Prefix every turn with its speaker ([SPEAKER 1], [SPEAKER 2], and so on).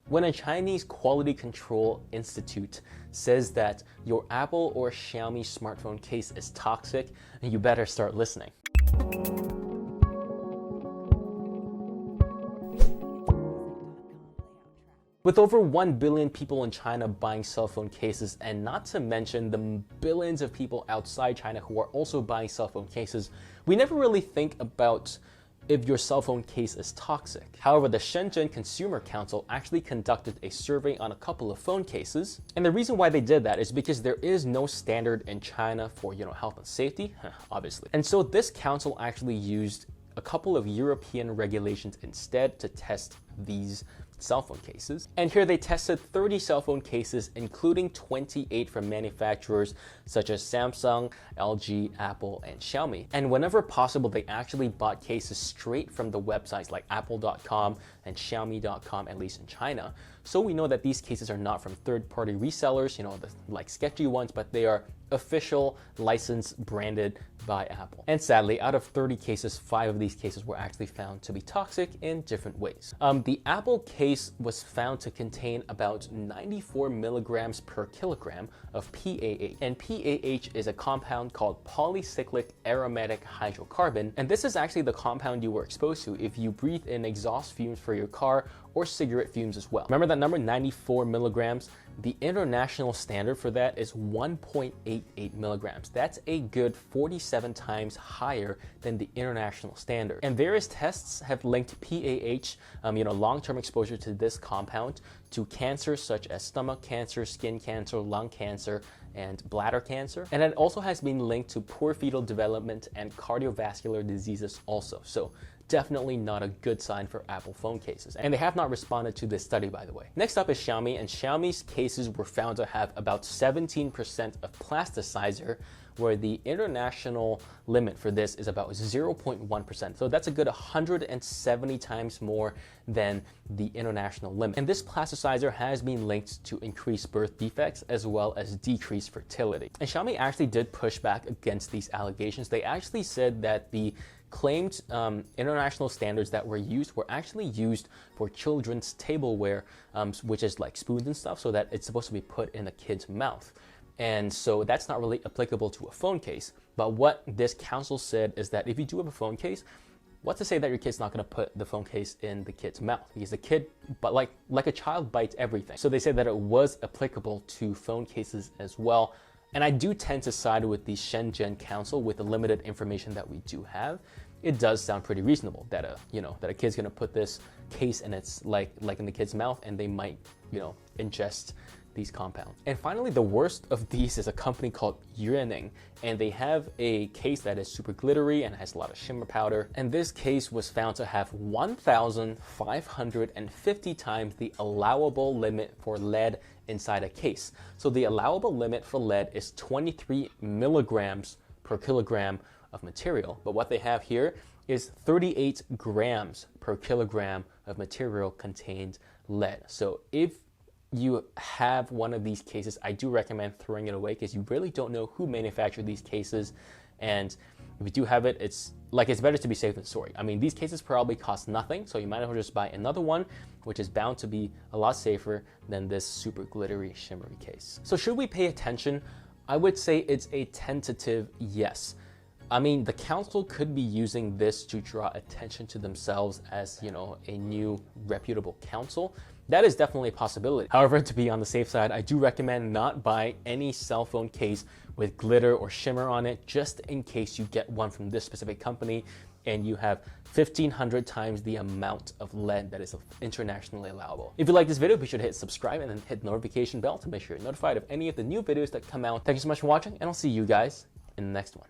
[SPEAKER 1] When a Chinese quality control institute says that your Apple or Xiaomi smartphone case is toxic, you better start listening. With over 1 billion people in China buying cell phone cases, and not to mention the billions of people outside China who are also buying cell phone cases, we never really think about if your cell phone case is toxic. However, the Shenzhen Consumer Council actually conducted a survey on a couple of phone cases, and the reason why they did that is because there is no standard in China for, health and safety, obviously. And so this council actually used a couple of European regulations instead to test these cell phone cases. And here they tested 30 cell phone cases, including 28 from manufacturers such as Samsung, LG, Apple, and Xiaomi. And whenever possible, they actually bought cases straight from the websites like apple.com and xiaomi.com, at least in China. So we know that these cases are not from third-party resellers, like sketchy ones, but they are official, licensed, branded by Apple. And sadly, out of 30 cases, 5 of these cases were actually found to be toxic in different ways. The Apple case was found to contain about 94 milligrams per kilogram of PAH. And PAH is a compound called polycyclic aromatic hydrocarbon. And this is actually the compound you were exposed to if you breathe in exhaust fumes for your car or cigarette fumes as well. Remember that number, 94 milligrams? The international standard for that is 1.88 milligrams. That's a good 47 times higher than the international standard. And various tests have linked PAH, long-term exposure to this compound, to cancers such as stomach cancer, skin cancer, lung cancer, and bladder cancer. And it also has been linked to poor fetal development and cardiovascular diseases also. So definitely not a good sign for Apple phone cases. And they have not responded to this study, by the way. Next up is Xiaomi, and Xiaomi's cases were found to have about 17% of plasticizer, where the international limit for this is about 0.1%. So that's a good 170 times more than the international limit. And this plasticizer has been linked to increased birth defects as well as decreased fertility. And Xiaomi actually did push back against these allegations. They actually said that the claimed international standards that were actually used for children's tableware, which is like spoons and stuff, so that it's supposed to be put in a kid's mouth. And so that's not really applicable to a phone case. But what this council said is that if you do have a phone case, what's to say that your kid's not going to put the phone case in the kid's mouth? Because the kid, but like a child, bites everything. So they said that it was applicable to phone cases as well. And I do tend to side with the Shenzhen Council with the limited information that we do have. It does sound pretty reasonable that a kid's gonna put this case in its like in the kid's mouth, and they might ingest these compounds. And finally, the worst of these is a company called Yourinn, and they have a case that is super glittery and has a lot of shimmer powder. And this case was found to have 1,550 times the allowable limit for lead inside a case. So the allowable limit for lead is 23 milligrams per kilogram of material, but what they have here is 38 grams per kilogram of material contained lead. So if you have one of these cases, I do recommend throwing it away because you really don't know who manufactured these cases. And if you do have it, it's better to be safe than sorry. I mean, these cases probably cost nothing, so you might as well just buy another one, which is bound to be a lot safer than this super glittery, shimmery case. So should we pay attention? I would say it's a tentative yes. I mean, the council could be using this to draw attention to themselves as, a new reputable council. That is definitely a possibility. However, to be on the safe side, I do recommend not buy any cell phone case with glitter or shimmer on it, just in case you get one from this specific company and you have 1,500 times the amount of lead that is internationally allowable. If you like this video, be sure to hit subscribe and then hit the notification bell to make sure you're notified of any of the new videos that come out. Thank you so much for watching, and I'll see you guys in the next one.